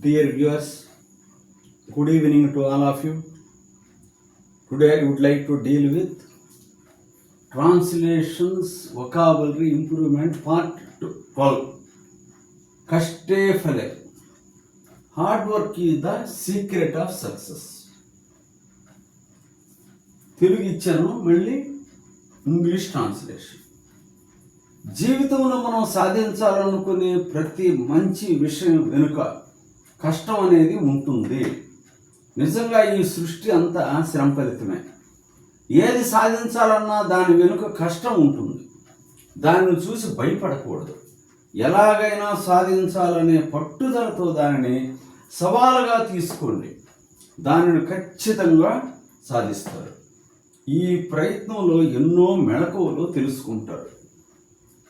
Dear viewers, good evening to all of you. Today I would like to deal with translations vocabulary improvement part 12. Kashte phale. Hard work is the secret of success. Telugu ఇచ్చాను, మళ్ళీ English translation. జీవితంలో మనం సాధించాలనుకునే ప్రతి మంచి విషయం వెనుక కష్టం అనేది ఉంటుంది. నిజంగా ఈ సృష్టి అంతా శ్రమ ఫలితమే. ఏది సాధించాలన్నా దాని వెనుక కష్టం ఉంటుంది. దానిని చూసి భయపడకూడదు. ఎలాగైనా సాధించాలనే పట్టుదలతో దానిని సవాలుగా తీసుకోండి. దానిని ఖచ్చితంగా సాధిస్తారు. ఈ ప్రయత్నంలో ఎన్నో మెళకువలు తెలుసుకుంటారు.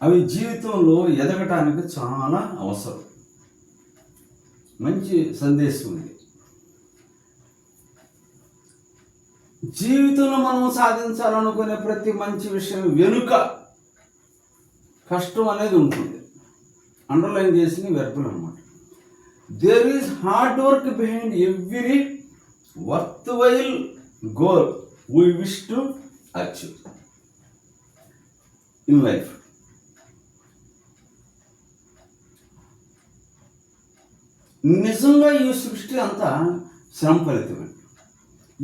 అవి జీవితంలో ఎదగటానికి చాలా అవసరం. మంచి సందేశం ఉంది. జీవితంలో మనం సాధించాలనుకునే ప్రతి మంచి విషయం వెనుక కష్టం అనేది ఉంటుంది. అండర్లైన్ చేసిన వెర్బులు అన్నమాట. There is hard work behind every worthwhile goal we wish to achieve in life. నిజంగా ఈ సృష్టి అంతా శ్రమ ఫలితమే.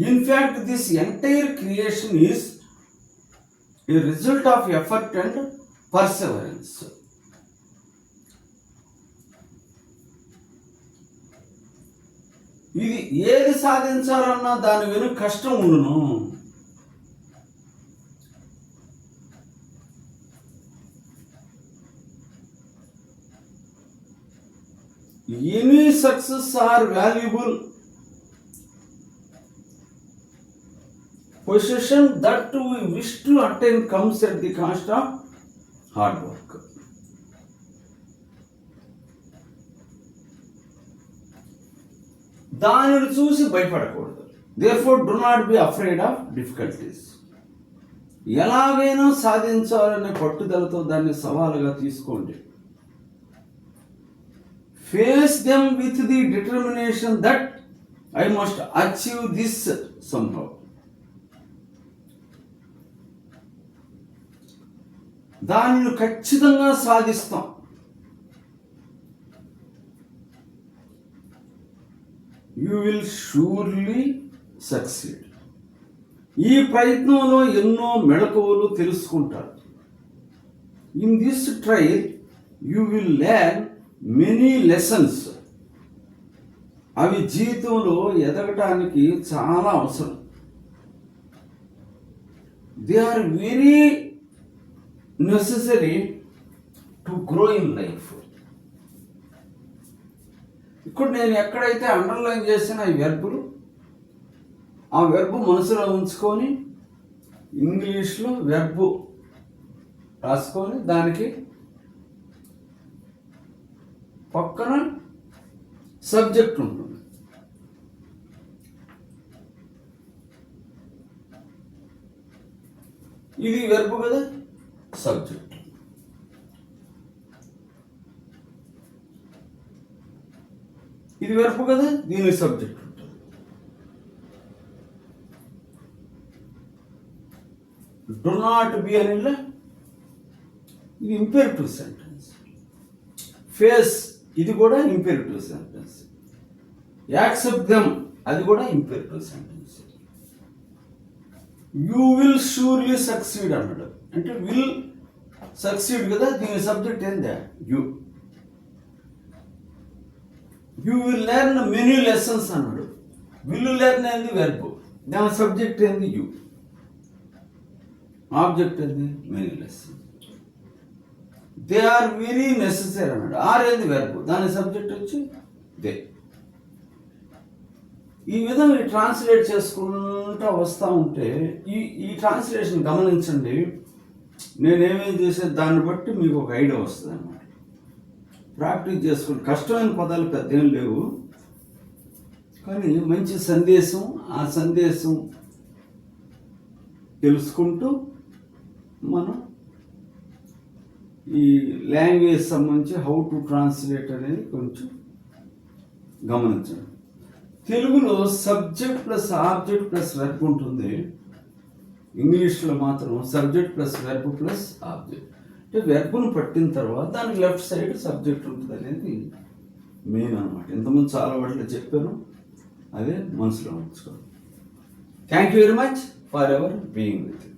In fact, this entire creation is a result of effort and perseverance. ఇది ఏది సాధించాలన్నా దాని వెనుక కష్టం ఉండును. Any success or valuable possession that we wish to attain comes at the cost of hard work. దానిని చూసి భయపడకూడదు. Therefore, do not be afraid of difficulties. ఎలాగైనా సాధించాలనే పట్టుదలతో దాన్ని సవాలుగా తీసుకోండి. Face them with the determination that I must achieve this somehow. దానిని ఖచ్చితంగా సాధిస్తాం. You will surely succeed. ఈ ప్రయత్నంలో ఎన్నో మెళకువలు తెలుసుకుంటారు. In this trial you will learn many lessons. అవి జీవితంలో ఎదగటానికి చాలా అవసరం. They are very necessary to grow in life. ఇప్పుడు నేను ఎక్కడైతే అండర్లైన్ చేసిన ఈ వెర్బులు, ఆ వెర్బు మనసులో ఉంచుకొని ఇంగ్లీష్లో వెర్బు రాసుకొని దానికి పక్కన సబ్జెక్ట్ ఉంటుంది. ఇది వెర్బు కదా, సబ్జెక్ట్. ఇది వెర్బ్ కదా, దీని సబ్జెక్ట్ ఉంటుంది. డు నాట్ బి అని ఇది ఇంపెరిటివ్ సెంటెన్స్. ఫేస్ ఇది కూడా ఇంపెరిటివ్ సెంటెన్స్. యాక్సెప్ట్ దెమ్ అది కూడా imperative sentence. You will surely succeed అన్నాడు అంటే విల్ సక్సీడ్ కదా, దీని సబ్జెక్ట్ ఏందా you. You will learn many lessons అన్నాడు. విల్ లెర్న్ ఏంది వెర్బ్, దాని సబ్జెక్ట్ ఏంది యూ, ఆబ్జెక్ట్ ఏంది many lessons. They are very necessary అన్నాడు. ఆర్ ఏంది వెర్బ్, దాని సబ్జెక్ట్ వచ్చి దే. ఈ విధంగా ట్రాన్స్లేట్ చేసుకుంటూ వస్తూ ఉంటే ఈ ట్రాన్స్లేషన్ గమనించండి. నేనేమేం చేసే దాన్ని బట్టి మీకు ఒక ఐడియా వస్తుంది అన్నమాట. ప్రాక్టీస్ చేసుకోండి. కష్టమైన పదాలు పెద్ద ఏం లేవు, కానీ మంచి సందేశం. ఆ సందేశం తెలుసుకుంటూ మనం ఈ లాంగ్వేజ్ సంబంధించి హౌ టు ట్రాన్స్లేట్ అనేది కొంచెం గమనించండి. తెలుగులో subject plus object plus verb ఉంటుంది, ఇంగ్లీష్లో మాత్రం subject plus verb plus object. అంటే వెర్బ్ను పట్టిన తర్వాత దానికి లెఫ్ట్ సైడ్ సబ్జెక్ట్ ఉంటుంది అనేది మెయిన్ అనమాట. ఇంతకుముందు చాలా వాటిలో చెప్పాను, అదే మనసులో ఉంచుకోండి. Thank you very much for ever being with.